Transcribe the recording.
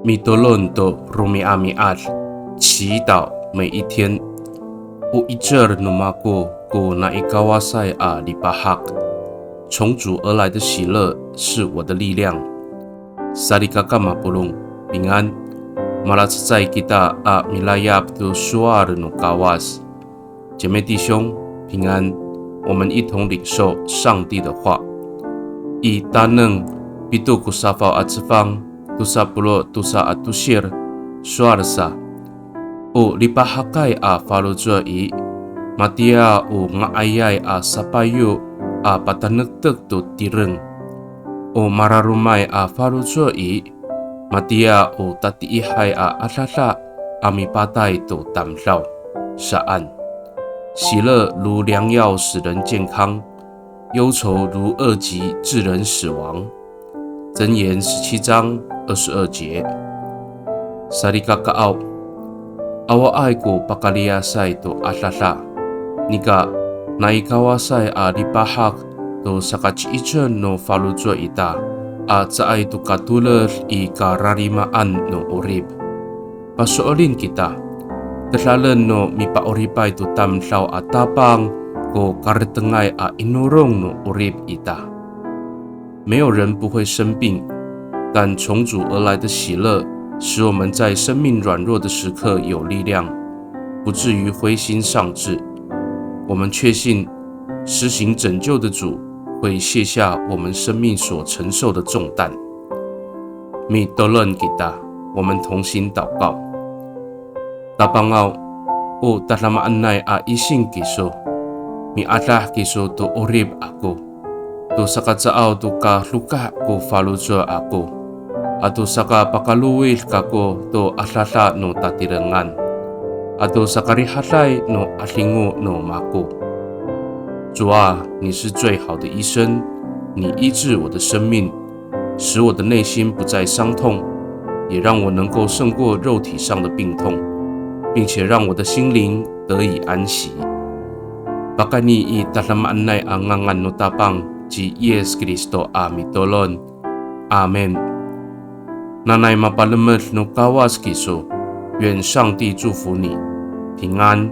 米多伦多鲁米阿米阿，祈祷每一天。我一这努马过过那一高瓦塞阿里巴哈，从主而来的喜乐是我的力量。萨利嘎嘎马布隆平安，马拉茨在吉达阿米拉亚布杜苏阿的努高瓦斯，姐妹弟兄平安，我们一同领受上帝的话。以大能比杜古沙法阿兹方。Tusa pulo tusa atusir suarsa o lipahakai a falujua i matia o ngaayay a sapayo a patanagtag to tireng o mararumay a falujua i matia o tatiihay a alala amipatay to tamlaw saan 喜乐如良药使人健康，忧愁如恶疾致人死亡。箴言17章22节。Sarikaka au awa ai ko pakalia sai to atlala nika naikawasai a lipahak to sakachiichen no falujua ita a caay to katuler i kararimaan no orib. Pasuolin kita, terlalen no mipaoripay to tamlaw at tapang ko karetengay a inurong no orib ita. 没有人不会生病，但从主而来的喜乐使我们在生命软弱的时刻有力量，不至于灰心丧志。我们确信施行拯救的主会卸下我们生命所承受的重担。米多伦吉达，我们同心祷告。大邦奥，o dalam anay a ising kiso, mi atlah kiso to orib ako.To sakatsaw to ka luka ko falujua ako. Ato saka pakaluwil kako to atlala no tatirengan. Ato sakarihatay no alingo no mako. 主啊，你是最好的医生，你医治我的生命，使我的内心不再伤痛，也让我能够胜过肉体上的病痛，并且让我的心灵得以安息。Bakani i dalam anay angangan no tapang.Ji Yesus Kristo amitolon. Amen. Nanay mapalamat no kawas kiso. 愿上帝祝福你，平安。